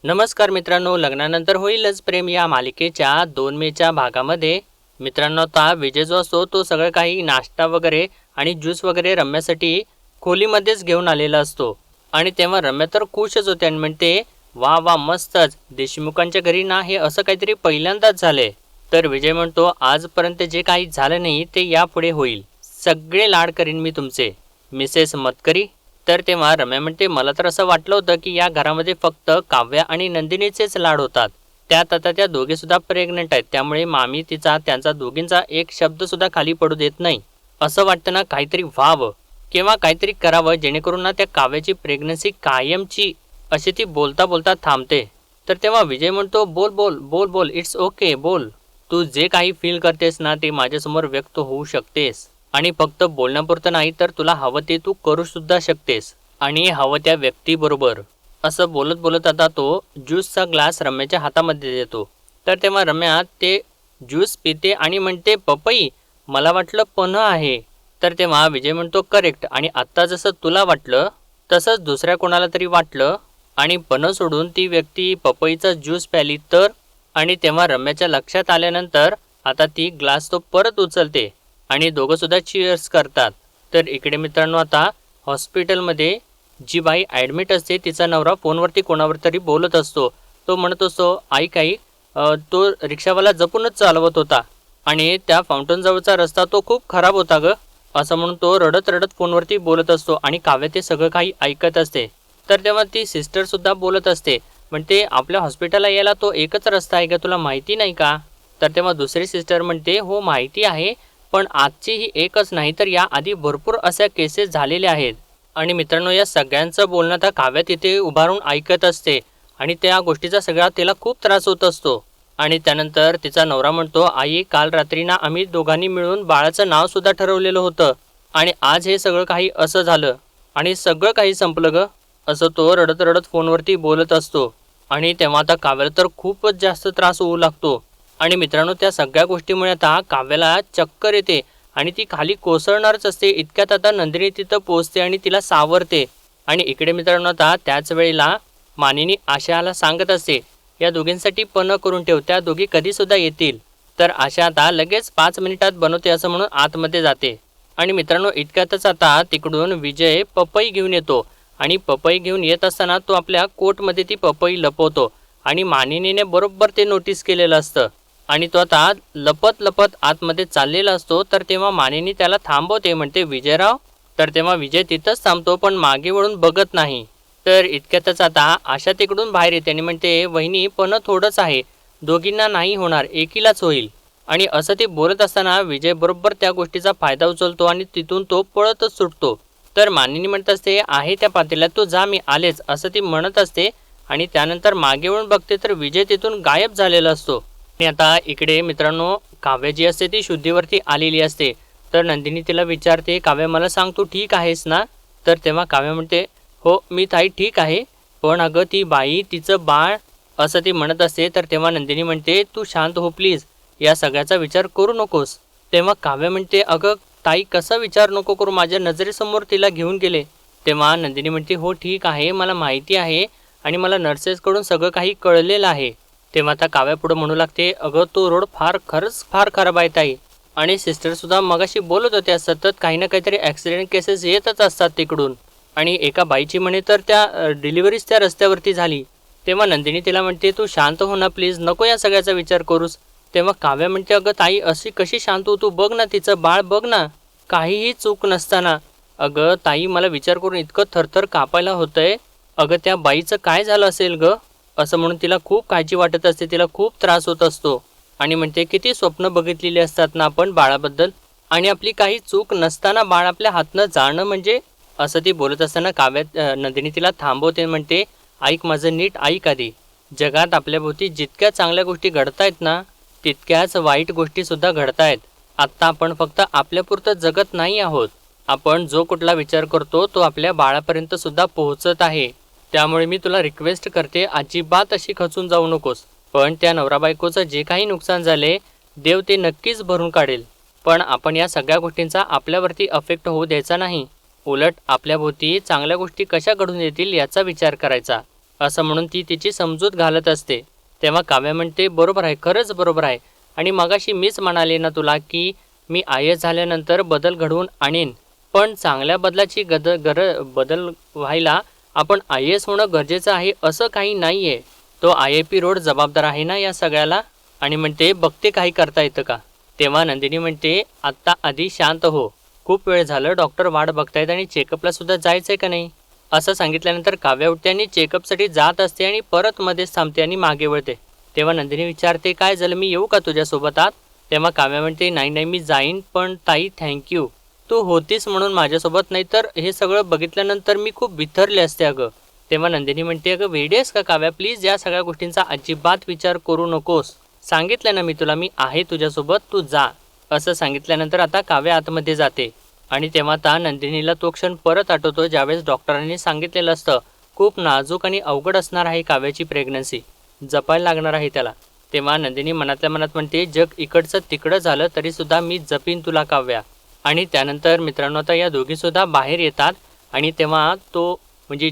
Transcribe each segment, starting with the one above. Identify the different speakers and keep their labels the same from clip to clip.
Speaker 1: नमस्कार मित्रांनो, लग्नानंतर होईलच प्रेम या मालिकेच्या 2 मेच्या भागामध्ये मित्रांनो आता विजय जो असतो तो सगळं काही नाश्ता वगैरे आणि ज्यूस वगैरे रम्यासाठी खोलीमध्येच घेऊन आलेला असतो. आणि तेव्हा रम्या तर खुशच होते आणि म्हणते वा वा मस्तच, देशमुखांच्या घरी ना हे असं काहीतरी पहिल्यांदाच झाले. तर विजय म्हणतो आजपर्यंत जे काही झालं नाही ते यापुढे होईल, सगळे लाड करीन मी तुमचे मिसेस मतकरी. तर तेव्हा रम्या म्हणते मला तर असं वाटलं होतं की या घरामध्ये फक्त काव्या आणि नंदिनीचेच लाड होतात. त्यात आता त्या दोघेसुद्धा प्रेग्नंट आहेत, त्यामुळे मामी त्यांचा दोघींचा एक शब्दसुद्धा खाली पडू देत नाही. असं वाटतं ना काहीतरी व्हावं किंवा काहीतरी करावं जेणेकरून ना त्या काव्याची प्रेग्नन्सी कायमची, अशी ती बोलता बोलता थांबते. तर तेव्हा विजय म्हणतो बोल बोल बोल बोल, इट्स ओके, बोल. तू जे काही फील करतेस ना ते माझ्यासमोर व्यक्त होऊ शकतेस. आणि फक्त बोलण्यापुरतं नाही तर तुला हवं ते तू करू सुद्धा शकतेस, आणि हवं त्या व्यक्तीबरोबर. असं बोलत बोलत आता तो ज्यूसचा ग्लास रम्याच्या हातामध्ये देतो. तर तेव्हा रम्या ते ज्यूस पिते आणि म्हणते पपई, मला वाटलं पन्ह आहे. तर तेव्हा विजय म्हणतो करेक्ट, आणि आत्ता जसं तुला वाटलं तसंच दुसऱ्या कोणाला तरी वाटलं आणि पन्ह सोडून ती व्यक्ती पपईचा ज्यूस प्याली तर. आणि तेव्हा रम्याच्या लक्षात आल्यानंतर आता ती ग्लास तो परत उचलते आणि दोघंसुद्धा चीअर्स करतात. तर इकडे मित्रांनो आता हॉस्पिटलमध्ये जी बाई ॲडमिट असते तिचा नवरा फोनवरती कोणावर तरी बोलत असतो. तो म्हणत असतो ऐक आई, तो रिक्षावाला जपूनच चालवत होता आणि त्या फाउंटनजवळचा रस्ता तो खूप खराब होता गं, असं म्हणून तो रडत रडत फोनवरती बोलत असतो आणि काव्य ते सगळं काही ऐकत असते. तर तेव्हा ती सिस्टरसुद्धा बोलत असते, म्हणते आपल्या हॉस्पिटलला यायला तो एकच रस्ता आहे का, तुला माहिती नाही का. तर तेव्हा दुसरी सिस्टर म्हणते हो माहिती आहे, पण आजची ही एकच नाही तर याआधी भरपूर अशा केसेस झालेल्या आहेत. आणि मित्रांनो या सगळ्यांचं बोलणं त्या काव्या तिथे उभारून ऐकत असते आणि त्या गोष्टीचा सगळा तिला खूप त्रास होत असतो. आणि त्यानंतर तिचा नवरा म्हणतो आई, काल रात्री ना आम्ही दोघांनी मिळून बाळाचं नावसुद्धा ठरवलेलं होतं आणि आज हे सगळं काही असं झालं आणि सगळं काही संपलं गं, असं तो रडत रडत फोनवरती बोलत असतो. आणि तेव्हा आता काव्याला तर खूपच जास्त त्रास होऊ लागतो. आणि मित्रांनो त्या सगळ्या गोष्टीमुळे आता काव्याला चक्कर येते आणि ती खाली कोसळणारच असते. इतक्यात आता नंदिनी तिथं पोहोचते आणि तिला सावरते. आणि इकडे मित्रांनो आता त्याच वेळेला मानिनी आशाला सांगत असते या दोघींसाठी पन्ह करून ठेव, त्या दोघी कधीसुद्धा येतील. तर आशा आता लगेच 5 मिनिटात बनवते असं म्हणून आतमध्ये जाते. आणि मित्रांनो इतक्यातच आता तिकडून विजय पपई घेऊन येतो आणि पपई घेऊन येत असताना तो आपल्या कोटमध्ये ती पपई लपवतो आणि मानिनीने बरोबर ते नोटीस केलेलं असतं. आणि तो आता लपत लपत आतमध्ये चाललेला असतो. तर तेव्हा मानिनी त्याला थांबवते, म्हणते विजयराव. तर तेव्हा विजय तिथंच थांबतो पण मागे वळून बघत नाही. तर इतक्यातच आता आशा तिकडून बाहेर येते आणि म्हणते वहिनी पण थोडंच आहे, दोघींना नाही होणार, एकीलाच होईल. आणि असं ते बोलत असताना विजय बरोबर त्या गोष्टीचा फायदा उचलतो आणि तिथून तो पळतच सुटतो. तर मानिनी म्हणत असते आहे त्या पातेल्यात, तू जा मी आलेच, असं ती म्हणत असते. आणि त्यानंतर मागे वळून बघते तर विजय तिथून गायब झालेला असतो. आणि आता इकडे मित्रांनो काव्य जी असते ती शुद्धीवरती आलेली असते. तर नंदिनी तिला विचारते काव्य मला सांग तू ठीक आहेस ना. तर तेव्हा काव्य म्हणते हो मी ताई ठीक आहे, पण अगं ती बाई तिचं बाळ, असं ती म्हणत असते. तर तेव्हा नंदिनी म्हणते तू शांत हो प्लीज, या सगळ्याचा विचार करू नकोस. तेव्हा काव्य म्हणते अगं ताई कसा विचार नको करू, माझ्या नजरेसमोर तिला घेऊन गेले. तेव्हा नंदिनी म्हणते हो ठीक आहे, मला माहिती आहे आणि मला नर्सेसकडून सगळं काही कळलेलं आहे. तेव्हा आता काव्या पुढं म्हणू लागते अगं तो रोड खरंच फार खराब आहे ताई, आणि सिस्टरसुद्धा मगाशी बोलत होत्या सतत काही ना काहीतरी ॲक्सिडेंट केसेस येतच असतात तिकडून. आणि एका बाईची म्हणे तर त्या डिलिव्हरीच त्या रस्त्यावरती झाली. तेव्हा नंदिनी तिला म्हणते तू शांत हो ना प्लीज, नको या सगळ्याचा विचार करूस. तेव्हा काव्या म्हणते अगं ताई अशी कशी शांत हो तू, बघ ना तिचं बाळ बघ ना, काहीही चूक नसताना. अगं ताई मला विचार करून इतकं थरथर कापायला होतंय, अगं त्या बाईचं काय झालं असेल गं, असं म्हणून तिला खूप काळजी वाटत असते, तिला खूप त्रास होत असतो. आणि म्हणते किती स्वप्न बघितलेली असतात ना आपण बाळाबद्दल, आणि आपली काही चूक नसताना बाळ आपल्या हातनं जाणं म्हणजे, असं ती बोलत असताना काव्यात नंदिनी तिला थांबवते, म्हणते ऐक माझं नीट ऐक आधी, जगात आपल्याभोवती जितक्या चांगल्या गोष्टी घडतायत ना तितक्याच वाईट गोष्टीसुद्धा घडतायत. आत्ता आपण फक्त आपल्यापुरतं जगत नाही आहोत, आपण जो कुठला विचार करतो तो आपल्या बाळापर्यंत सुद्धा पोहोचत आहे. त्यामुळे मी तुला रिक्वेस्ट करते अजिबात अशी खचून जाऊ नकोस. पण त्या नवरा बायकोचं जे काही नुकसान झाले देव ते नक्कीच भरून काढेल, पण आपण या सगळ्या गोष्टींचा आपल्यावरती अफेक्ट होऊ द्यायचा नाही. उलट आपल्याभोवती चांगल्या गोष्टी कशा घडून येतील याचा विचार करायचा. असं म्हणून ती तिची समजूत घालत असते. तेव्हा काव्या म्हणते, बरोबर आहे, खरंच बरोबर आहे. आणि मगाशी मीच म्हणाले ना तुला की मी आय एस झाल्यानंतर बदल घडवून आणेन. पण चांगल्या बदलाची बदल व्हायला आपण आय एस होणं गरजेचं आहे असं काही नाही आहे. तो आय आय पी रोड जबाबदार आहे ना या सगळ्याला. आणि म्हणते, बघते काही करता येतं का. तेव्हा नंदिनी म्हणते, आत्ता आधी शांत हो. खूप वेळ झालं, डॉक्टर वाट बघतायत आणि चेकअपला सुद्धा जायचं आहे का नाही. असं सांगितल्यानंतर काव्या उठते आणि चेकअपसाठी जात असते आणि परत मध्येच थांबते आणि मागे वळते. तेव्हा नंदिनी विचारते, काय झालं, मी येऊ का तुझ्यासोबत आत. तेव्हा काव्या म्हणते, नाही नाही मी जाईन, पण ताई थँक्यू, तू होतीस म्हणून माझ्यासोबत, नाही तर हे सगळं बघितल्यानंतर मी खूप बिथरले असते अगं. तेव्हा नंदिनी म्हणते, अगं वेडी आहेस का काव्या, प्लीज या सगळ्या गोष्टींचा अजिबात विचार करू नकोस. सांगितलं ना मी तुला, मी आहे तुझ्यासोबत, तू जा. असं सांगितल्यानंतर आता काव्या आतमध्ये जाते. आणि तेव्हा आता नंदिनीला तो क्षण परत आठवतो ज्यावेळेस डॉक्टरांनी सांगितलेलं असतं खूप नाजूक आणि अवघड असणार आहे काव्याची प्रेग्नन्सी, जपायला लागणार आहे त्याला. तेव्हा नंदिनी मनातल्या मनात म्हणते, जग इकडचं तिकडं झालं तरीसुद्धा मी जपीन तुला काव्या. आणि त्यानंतर मित्रांनो आता या दोघीसुद्धा बाहेर येतात. आणि तेव्हा तो म्हणजे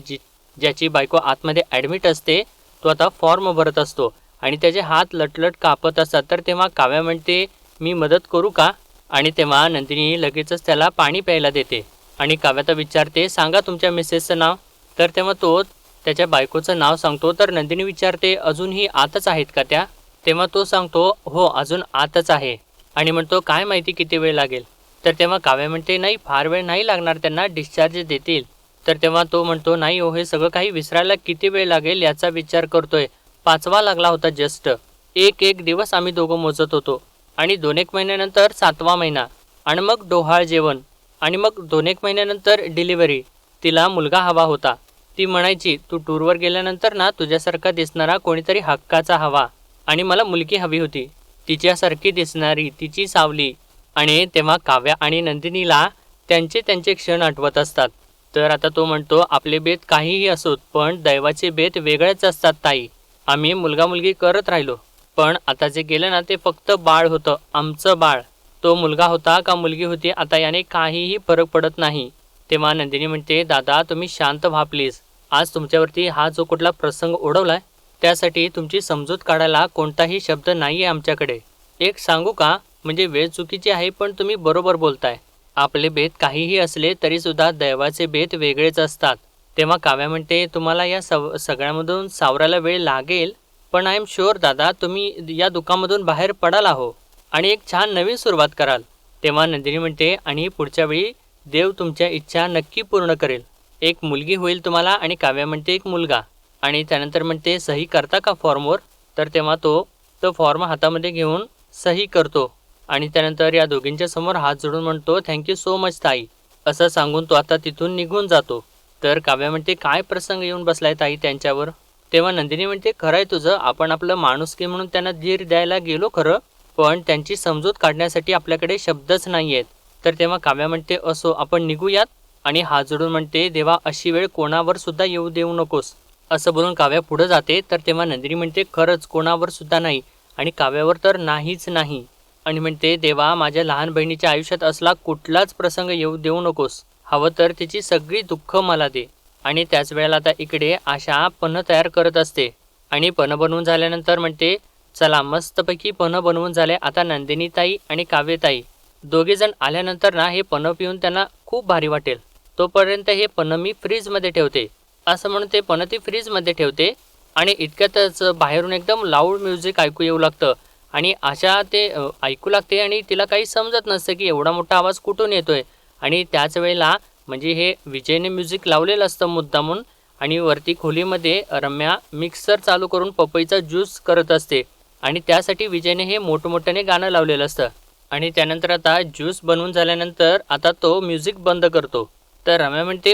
Speaker 1: ज्याची बायको आतमध्ये ॲडमिट असते तो आता फॉर्म भरत असतो आणि त्याचे हात लटलट कापत असतात. तर तेव्हा काव्या म्हणते, मी मदत करू का. आणि तेव्हा नंदिनी लगेचच त्याला पाणी प्यायला देते. आणि काव्या विचारते, सांगा तुमच्या मिसेसचं नाव. तर तेव्हा तो त्याच्या बायकोचं नाव सांगतो. तर नंदिनी विचारते, अजूनही आतच आहेत का त्या. तेव्हा तो सांगतो, हो अजून आतच आहे. आणि म्हणतो, काय माहिती किती वेळ लागेल. तर तेव्हा काव्या म्हणते, नाही फार वेळ नाही लागणार, त्यांना डिस्चार्ज देतील. तर तेव्हा तो म्हणतो, नाही हो, हे सगळं काही विसरायला किती वेळ लागेल याचा विचार करतोय. 5वा लागला होता जस्ट. एक दिवस आम्ही दोघं मोजत होतो. आणि 2-1 महिन्यानंतर 7वा महिना. आणि मग डोहाळ जेवण. आणि मग 2-1 महिन्यानंतर डिलिव्हरी. तिला मुलगा हवा होता. ती म्हणायची, तू टूरवर गेल्यानंतर ना तुझ्यासारखा दिसणारा कोणीतरी हक्काचा हवा. आणि मला मुलगी हवी होती, तिच्यासारखी दिसणारी, तिची सावली. आणि तेव्हा काव्या आणि नंदिनीला त्यांचे क्षण आठवत असतात. तर आता तो म्हणतो, आपले बेत काहीही असोत पण दैवाचे बेत वेगळेच असतात ताई. आम्ही मुलगा मुलगी करत राहिलो, पण आता जे गेलं ना ते फक्त बाळ होतं, आमचं बाळ. तो मुलगा होता का मुलगी होती आता याने काहीही फरक पडत नाही. तेव्हा नंदिनी म्हणते, दादा तुम्ही शांत व्हा प्लीज. आज तुमच्यावरती हा जो कुठला प्रसंग ओढवलाय त्यासाठी तुमची समजूत काढायला कोणताही शब्द नाही आहे आमच्याकडे. एक सांगू का, म्हणजे वेळ चुकीची आहे पण तुम्ही बरोबर बोलताय. आपले बेत काहीही असले तरीसुद्धा दैवाचे बेत वेगळेच असतात. तेव्हा काव्या म्हणते, तुम्हाला या सगळ्यामधून सावरायला वेळ लागेल, पण आय एम शुअर दादा तुम्ही या दुःखामधून बाहेर पडाल आहो आणि एक छान नवीन सुरुवात कराल. तेव्हा नंदिनी म्हणते, आणि पुढच्या वेळी देव तुमच्या इच्छा नक्की पूर्ण करेल. एक मुलगी होईल तुम्हाला. आणि काव्या म्हणते, एक मुलगा. आणि त्यानंतर म्हणते, सही करता का फॉर्मवर. तर तेव्हा तो फॉर्म हातामध्ये घेऊन सही करतो. आणि त्यानंतर या दोघींच्या समोर हात जोडून म्हणतो, थँक्यू सो मच ताई. असं सांगून तो आता तिथून निघून जातो. तर काव्या म्हणते, काय प्रसंग येऊन बसलाय ताई त्यांच्यावर. तेव्हा नंदिनी म्हणते, खरं आहे तुझं, आपण आपलं माणुसकी म्हणून त्यांना धीर द्यायला गेलो खरं, पण त्यांची समजूत काढण्यासाठी आपल्याकडे शब्दच नाही आहेत. तर तेव्हा काव्या म्हणते, असो आपण निघूयात. आणि हात जोडून म्हणते, देवा अशी वेळ कोणावर सुद्धा येऊ देऊ नकोस. असं बोलून काव्या पुढे जाते. तर तेव्हा नंदिनी म्हणते, खरंच कोणावर सुद्धा नाही, आणि काव्यावर तर नाहीच नाही. आणि म्हणते, देवा माझ्या लहान बहिणीच्या आयुष्यात असला कुठलाच प्रसंग येऊ देऊ नकोस. हवं तर तिची सगळी दुःख मला दे. आणि त्याच वेळेला आता इकडे आशा पन्ह तयार करत असते. आणि पन्ह बनवून झाल्यानंतर म्हणते, चला मस्तपैकी पन्ह बनवून झाले. आता नंदिनीताई आणि काव्यताई दोघेजण आल्यानंतर ना हे पन्ह पिऊन त्यांना खूप भारी वाटेल. तोपर्यंत हे पन्ह मी फ्रीजमध्ये ठेवते. असं म्हणून ते पन्ह ती फ्रीजमध्ये ठेवते. आणि इतक्यातच बाहेरून एकदम लाऊड म्युझिक ऐकू येऊ लागतं. आणि आशा ते ऐकू लागते आणि तिला काही समजत नसतं की एवढा मोठा आवाज कुठून येतोय. आणि त्याच वेळेला म्हणजे हे विजयने म्युझिक लावलेलं असतं मुद्दामून. आणि वरती खोलीमध्ये रम्या मिक्सर चालू करून पपईचा ज्यूस करत असते. आणि त्यासाठी विजयने हे मोठमोठ्याने गाणं लावलेलं असतं. आणि त्यानंतर आता ज्यूस बनवून झाल्यानंतर आता तो म्युझिक बंद करतो. तर रम्या म्हणते,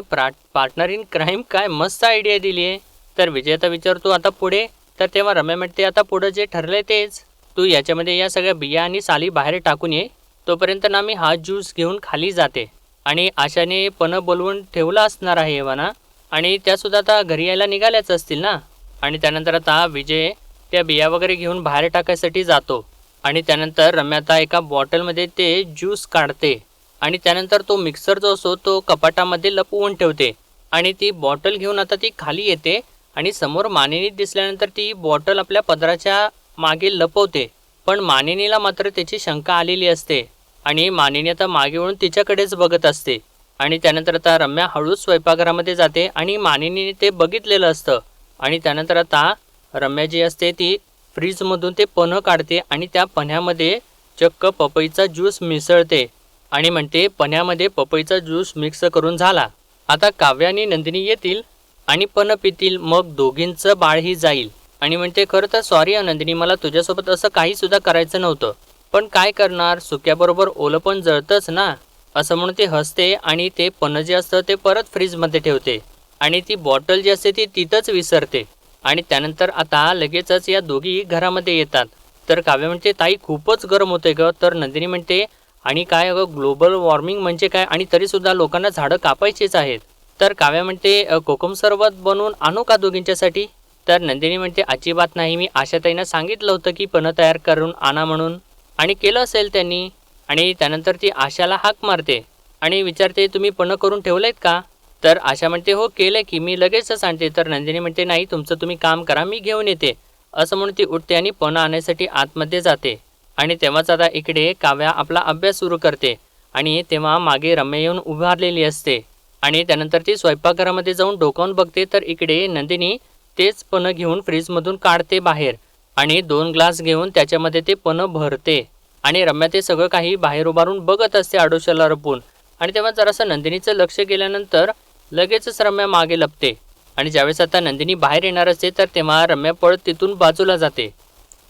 Speaker 1: पार्टनर इन क्राईम, काय मस्त आयडिया दिली आहे. तर विजय आता विचारतो, आता पुढे. तर तेव्हा रम्या म्हणते, आता पुढं जे ठरलंय तेच, तू याच्यामध्ये या सगळ्या बिया आणि साली बाहेर टाकून ये. तोपर्यंत ना मी हा ज्यूस घेऊन खाली जाते. आणि आशाने पन्ह बोलवून ठेवला असणार आहे एव्हाना. आणि त्यासुद्धा आता घरी यायला निघाल्याच असतील ना. आणि त्यानंतर आता विजय त्या बिया वगैरे घेऊन बाहेर टाकायसाठी जातो. आणि त्यानंतर रम्या आता एका बॉटलमध्ये ते ज्यूस काढते. आणि त्यानंतर तो मिक्सर जो असतो तो कपाटामध्ये लपवून ठेवते. आणि ती बॉटल घेऊन आता ती खाली येते. आणि समोर मानिनी दिसल्यानंतर ती बॉटल आपल्या पदराच्या मागे लपवते. पण मानिनीला मात्र त्याची शंका आलेली असते आणि मानिनी आता मागे वळून तिच्याकडेच बघत असते. आणि त्यानंतर आता रम्या हळूच स्वयंपाकघरामध्ये जाते आणि मानिनीने ते बघितलेलं असतं. आणि त्यानंतर आता रम्या जी असते ती फ्रीजमधून ते पन्हं काढते आणि त्या पन्ह्यामध्ये चक्क पपईचा ज्यूस मिसळते आणि म्हणते पन्ह्यामध्ये पपईचा ज्यूस मिक्स करून झाला. आता काव्या आणि नंदिनी येतील आणि पन्हं पितील, मग दोघींचं बाळही जाईल. आणि म्हणते खरं तर सॉरी नंदिनी, मला तुझ्यासोबत असं काहीसुद्धा करायचं नव्हतं, पण काय करणार, सुक्याबरोबर ओलं पण जळतंच ना. असं म्हणून ती हसते आणि ते पन्हं जे असतं ते परत फ्रीजमध्ये ठेवते आणि ती बॉटल जी असते ती तिथंच विसरते. आणि त्यानंतर आता लगेचच या दोघी घरामध्ये येतात. तर काव्य म्हणते ताई खूपच गरम होते ग. तर नंदिनी म्हणते आणि काय अगं, ग्लोबल वॉर्मिंग म्हणजे काय, आणि तरीसुद्धा लोकांना झाडं कापायचीच आहेत. तर काव्या म्हणते कोकम सरबत बनवून आणू का दोघींच्यासाठी. तर नंदिनी म्हणते अजिबात नाही, मी आशाताईंना सांगितलं होतं की पन्हं तयार करून आणा म्हणून, आणि केलं असेल त्यांनी. आणि त्यानंतर ती आशाला हाक मारते आणि विचारते तुम्ही पन्हं करून ठेवलंयत का. तर आशा म्हणते हो केलं की, मी लगेचच आणते. तर नंदिनी म्हणते नाही, तुमचं तुम्ही काम करा, मी घेऊन येते. असं म्हणून ती उठते आणि पन्हं आणण्यासाठी आतमध्ये जाते. आणि तेव्हाच आता इकडे काव्या आपला अभ्यास सुरू करते आणि तेव्हा मागे रम्या येऊन उभारलेली असते. आणि त्यानंतर ती स्वयंपाकघरामध्ये जाऊन डोकावून बघते तर इकडे नंदिनी तेच पन्हं घेऊन फ्रीजमधून काढते बाहेर आणि 2 ग्लास घेऊन त्याच्यामध्ये ते पन्हं भरते. आणि रम्या ते सगळं काही बाहेर उभारून बघत असते आडोशाला लपून. आणि तेव्हा जरासं नंदिनीचं लक्ष गेल्यानंतर लगेचच रम्या मागे लपते. आणि ज्यावेळेस आता नंदिनी बाहेर येणार असते तर तेव्हा रम्या पळत तिथून बाजूला जाते.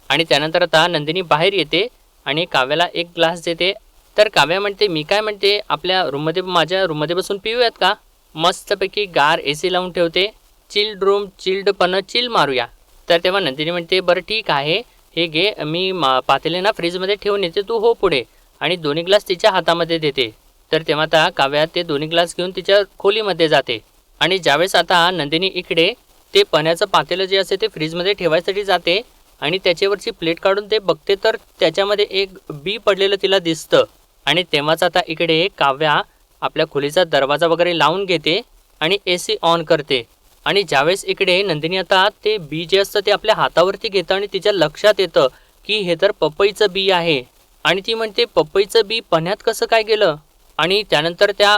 Speaker 1: आणि त्यानंतर आता नंदिनी बाहेर येते आणि काव्याला 1 ग्लास देते. तर काव्या म्हणते मी काय म्हणते, आपल्या रूममध्ये, माझ्या रूममध्ये बसून पिऊयात का, मस्तपैकी गार AC लावून ठेवते, चिल्ड रूम, चिल्ड पन्हं, चिल मारूया. तर तेव्हा नंदिनी म्हणते बरं ठीक आहे, हे घे, मी पातेले ना फ्रीजमध्ये ठेवून येते, तू हो पुढे. आणि 2 ग्लास तिच्या हातामध्ये देते. तर तेव्हा आता काव्या ते 2 ग्लास घेऊन तिच्या खोलीमध्ये जाते. आणि ज्यावेळेस आता नंदिनी इकडे ते पन्ह्याचं पातेलं जे असते ते फ्रीजमध्ये ठेवायसाठी जाते आणि त्याच्यावरची प्लेट काढून ते बघते तर त्याच्यामध्ये एक बी पडलेलं तिला दिसतं. आणि तेव्हाच आता इकडे काव्या आपल्या खोलीचा दरवाजा वगैरे लावून घेते आणि AC ऑन करते. आणि ज्यावेळेस इकडे नंदिनी आता ते बी जे असतं ते आपल्या हातावरती घेतं आणि तिच्या लक्षात येतं की हे तर पपईचं बी आहे. आणि ती म्हणते पपईचं बी पन्ह्यात कसं काय गेलं. आणि त्यानंतर त्या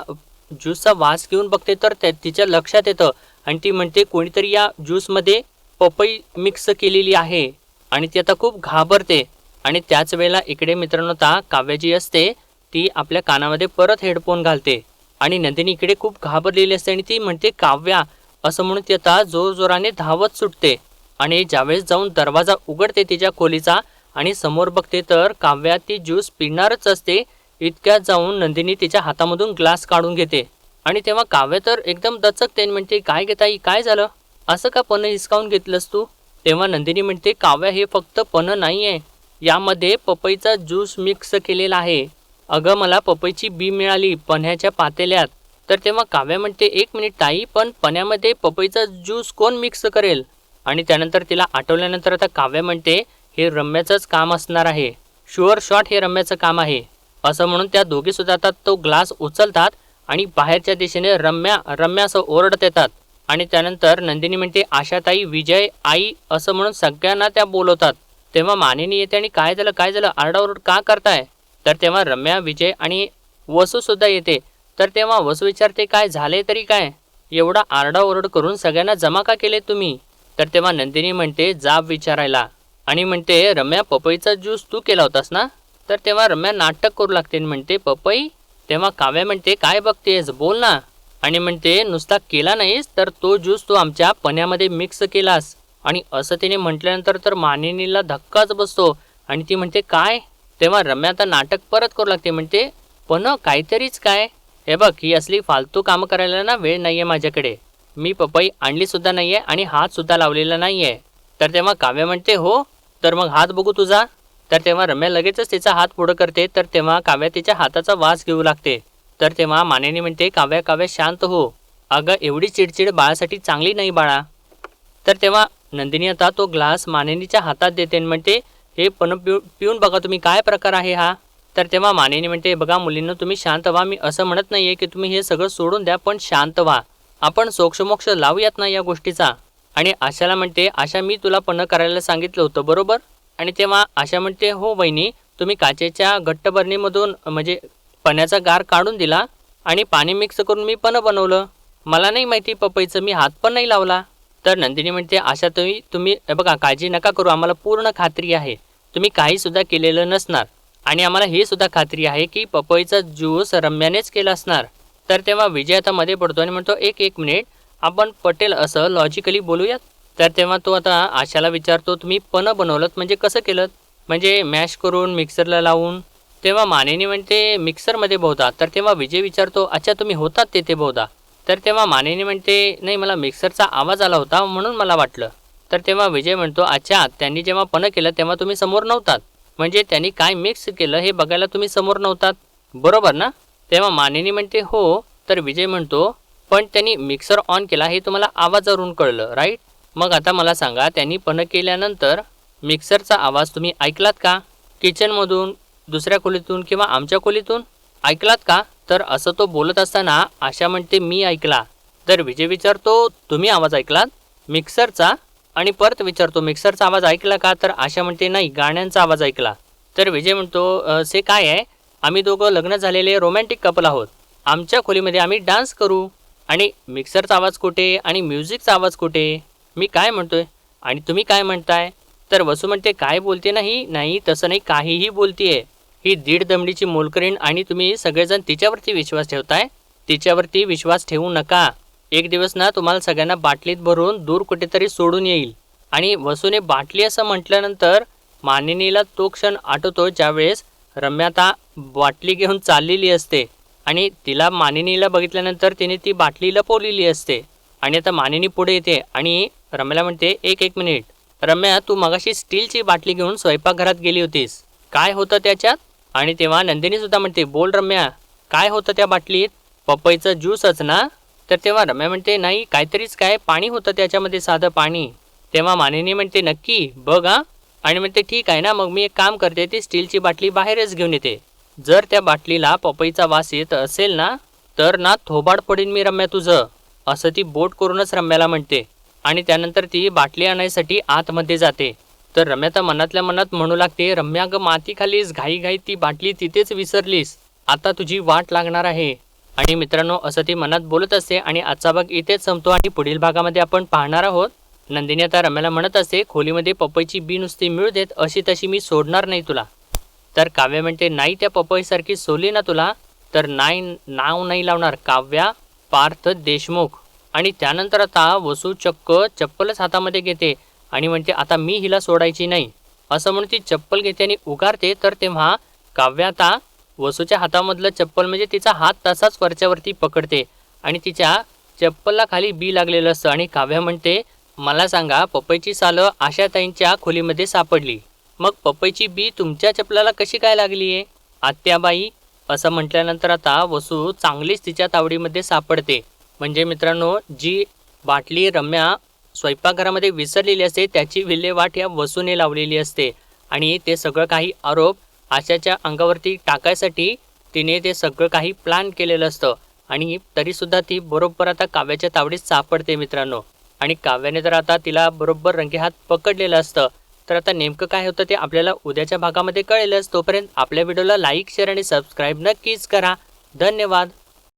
Speaker 1: ज्यूसचा वास घेऊन बघते तर तिच्या लक्षात येतं आणि ती म्हणते कोणीतरी या ज्यूसमध्ये पपई मिक्स केलेली आहे. आणि ती आता खूप घाबरते. आणि त्याच वेळेला इकडे मित्रांनो आता काव्या जी असते ती आपल्या कानामध्ये परत हेडफोन घालते आणि नंदिनी इकडे खूप घाबरलेली असते आणि ती म्हणते काव्या, असं म्हणून ती आता जोरजोराने धावत सुटते. आणि ज्यावेळेस जाऊन दरवाजा उघडते तिच्या खोलीचा आणि समोर बघते तर काव्या ती ज्यूस पिणारच असते. इतक्यात जाऊन नंदिनी तिच्या हातामधून ग्लास काढून घेते. आणि तेव्हा काव्या तर एकदम दचकते आणि म्हणते काय घेताई, काय झालं, असं का पन्हं हिसकावून घेतलंस तू. तेव्हा नंदिनी म्हणते काव्या, हे फक्त पन्हं नाही आहे, यामध्ये पपईचा ज्यूस मिक्स केलेला आहे. अगं मला पपईची बी मिळाली पन्ह्याच्या पातेल्यात. तर तेव्हा काव्या म्हणते 1 मिनिट ताई, पण पन्ह्यामध्ये पपईचा ज्यूस कोण मिक्स करेल. आणि त्यानंतर तिला आठवल्यानंतर आता काव्या म्हणते हे रम्याचंच काम असणार आहे, शुअर शॉट हे रम्याचं काम आहे. असं म्हणून त्या दोघीसुद्धा आता तो ग्लास उचलतात आणि बाहेरच्या दिशेने रम्या रम्या असं ओरडत येतात. आणि त्यानंतर नंदिनी म्हणते आशाताई, विजय, आई, असं म्हणून सगळ्यांना त्या बोलवतात. तेव्हा मानिनी येते आणि काय झालं आरडाओरड का करताय. तर तेव्हा रम्या, विजय आणि वसूसुद्धा येते. तर तेव्हा वसू विचारते काय झाले तरी काय, एवढा आरडाओरड करून सगळ्यांना जमा का केले तुम्ही. तर तेव्हा नंदिनी म्हणते जाब विचारायला आणि म्हणते रम्या, पपईचा ज्यूस तू केला होतास ना. तर तेव्हा रम्या नाटक करू लागते आणि म्हणते पपई. तेव्हा काव्या म्हणते काय बघतेस, बोल ना. आणि म्हणते नुसता केला नाहीस तर तो ज्यूस तू आमच्या पन्ह्यामध्ये मिक्स केलास. आणि असं तिने म्हटल्यानंतर तर मानिनीला धक्काच बसतो आणि ती म्हणते काय. तेव्हा रम्या आता नाटक परत करू लागते, म्हणते पन्हं काहीतरीच काय, हे बघ ही असली फालतू कामं करायला ना वेळ नाही आहे माझ्याकडे, मी पपई आणलीसुद्धा नाही आहे आणि हातसुद्धा लावलेला नाही आहे. तर तेव्हा काव्या म्हणते हो, तर मग हात बघू तुझा. तर तेव्हा रम्या लगेचच तिचा हात पुढं करते. तर तेव्हा काव्या तिच्या हाताचा वास घेऊ लागते. तर तेव्हा मानिनी म्हणते काव्या काव्या शांत हो, अगं एवढी चिडचिड बाळासाठी चांगली नाही बाळा. तर तेव्हा नंदिनी आता तो ग्लास मानिनीच्या हातात देते आणि म्हणते हे पन्हं पिऊन बघा तुम्ही, काय प्रकार आहे हा. तर तेव्हा मानिनी म्हणते बघा मुलींनो, तुम्ही शांत व्हा, मी असं म्हणत नाही आहे की तुम्ही हे सगळं सोडून द्या, पण शांत व्हा, आपण सोक्षमोक्ष लावूयात ना या गोष्टीचा. आणि आशाला म्हणते, आशा मी तुला पन्ह करायला सांगितलं होतं बरोबर? आणि तेव्हा आशा म्हणते, हो वहिनी, तुम्ही काचेच्या घट्ट बरणीमधून म्हणजे पण्याचा गार काढून दिला आणि पाणी मिक्स करून मी पन्ह बनवलं. मला नाही माहिती पपईचं, मी हात पण नाही लावला. तर नंदिनी म्हणते, आशा तुम्ही तुम्ही बघा काळजी नका करू, आम्हाला पूर्ण खात्री आहे तुम्ही काहीसुद्धा केलेलं नसणार आणि आम्हाला हे सुद्धा खात्री आहे की पपईचा ज्यूस रम्यानेच केला असणार. तर तेव्हा विजय आता मध्ये पडतो आणि म्हणतो, एक एक मिनिट, आपण पटेल असं लॉजिकली बोलूयात. तर तेव्हा तो आता आशाला विचारतो, तुम्ही पन्ह बनवलं म्हणजे कसं केलं? म्हणजे मॅश करून मिक्सरला लावून? तेव्हा मानेनी म्हणते, मिक्सरमध्ये बहुधा. तर तेव्हा विजय विचारतो, अच्छा तुम्ही होतात तेथे बहुधा? तर तेव्हा मानेनी म्हणते, नाही मला मिक्सरचा आवाज आला होता म्हणून मला वाटलं. तर तेव्हा विजय म्हणतो, अच्छा त्यांनी जेव्हा पन्ह केलं तेव्हा तुम्ही समोर नव्हतात, म्हणजे त्यांनी काय मिक्स केलं हे बघायला तुम्ही समोर नव्हतात, बरोबर ना? तेव्हा मानेनी म्हणते, हो. तर विजय म्हणतो, पण त्यांनी मिक्सर ऑन केला हे तुम्हाला आवाजावरून कळलं, राईट? मग आता मला सांगा, त्यांनी पन्ह केल्यानंतर मिक्सरचा आवाज तुम्ही ऐकलात का? किचनमधून, दुसऱ्या खोलीतून किंवा आमच्या खोलीतून ऐकलात का? तर असं तो बोलत असताना आशा म्हणते, मी ऐकला. तर विजय विचारतो, तुम्ही आवाज ऐकलात मिक्सरचा? आणि परत विचारतो, मिक्सरचा आवाज ऐकला का? तर आशा म्हणते, नाही गाण्यांचा आवाज ऐकला. तर विजय म्हणतो, से काय आहे, आम्ही दोघं लग्न झालेले रोमॅन्टिक कपल आहोत, आमच्या खोलीमध्ये आम्ही डान्स करू आणि मिक्सरचा आवाज कुठे आणि म्युझिकचा आवाज कुठे? मी काय म्हणतोय आणि तुम्ही काय म्हणताय? तर वसू म्हणते, काय बोलते नाही नाही तसं नाही, काहीही बोलतीये, ही दीड दमडीची मोलकरीण आणि तुम्ही सगळेजण तिच्यावरती विश्वास ठेवताय. तिच्यावरती विश्वास ठेवू नका, एक दिवस ना तुम्हाला सगळ्यांना बाटलीत भरून दूर कुठेतरी सोडून येईल. आणि वसूने बाटली असं म्हटल्यानंतर मानिनीला तो क्षण आठवतो ज्यावेळेस रम्या आता बाटली घेऊन चाललेली असते आणि तिला मानिनीला बघितल्यानंतर तिने ती बाटली लपवलेली असते. आणि आता मानिनी पुढे येते आणि रम्याला म्हणते, एक एक मिनिट, रम्या तू मगाशी स्टीलची बाटली घेऊन स्वयंपाकघरात गेली होतीस, काय होतं त्याच्यात? आणि तेव्हा नंदिनी सुद्धा म्हणते, बोल रम्या, काय होतं त्या बाटलीत? पपईचं ज्यूसच ना? तर तेव्हा रम्या म्हणते, नाही काहीतरीच, काय पाणी होतं त्याच्यामध्ये, साधं पाणी. तेव्हा मानिनी म्हणते, नक्की बघ हा. आणि म्हणते, ठीक आहे ना, मग मी एक काम करते, ती स्टीलची बाटली बाहेरच घेऊन येते, जर त्या बाटलीला पपईचा वास येत असेल ना तर ना थोबाड पडीन मी रम्या तुझं, असं ती बोट करूनच रम्याला म्हणते. आणि त्यानंतर ती बाटली आणायसाठी आतमध्ये जाते. तर रम्या तर मनातल्या मनात म्हणू लागते, रम्या ग माती खालीस, घाई ती बाटली तिथेच विसरलीस, आता तुझी वाट लागणार आहे. आणि मित्रांनो, असं ती मनात बोलत असते आणि आजचा भाग इथेच संपतो आणि पुढील भागामध्ये आपण पाहणार आहोत. नंदिनी आता रम्याला म्हणत असते, खोलीमध्ये पपईची बी नुसती मिळू देत, अशी तशी मी सोडणार नाही तुला. तर काव्या म्हणते, नाही त्या पपईसारखी सोली ना तुला तर नाही, नाव नाही लावणार, काव्या पार्थ देशमुख. आणि त्यानंतर आता वसू चक्क चप्पलच हातामध्ये घेते आणि म्हणते, आता मी हिला सोडायची नाही, असं म्हणून ती चप्पल घेते आणि उगारते. तर तेव्हा काव्या आता वसूच्या हातामधलं चप्पल म्हणजे तिचा हात तसाच वरच्यावरती पकडते आणि तिच्या चप्पलला खाली बी लागलेलं असतं. आणि काव्या म्हणते, मला सांगा, पपईची सालं आशाताईंच्या खोलीमध्ये सापडली, मग पपईची बी तुमच्या चप्पलाला कशी काय लागली आहे आत्याबाई? असं म्हटल्यानंतर आता वसू चांगलीच तिच्या तावडीमध्ये सापडते. म्हणजे मित्रांनो, जी बाटली रम्या स्वयंपाकघरामध्ये विसरलेली असते त्याची विल्हेवाट या वसूने लावलेली असते आणि ते सगळं काही आरोप आशाच्या अंगावरती टाकायसाठी तिने ते सगळं काही प्लॅन केलेलं असतं. आणि तरीसुद्धा ती बरोबर आता काव्याच्या तावडीत सापडते मित्रांनो. आणि काव्याने तर आता तिला बरोबर रंगेहात पकडलेलं असतं. तर आता नेमकं काय होतं ते आपल्याला उद्याच्या भागामध्ये कळेलच. तोपर्यंत आपल्या व्हिडिओला लाईक, शेअर आणि सबस्क्राईब नक्कीच करा. धन्यवाद.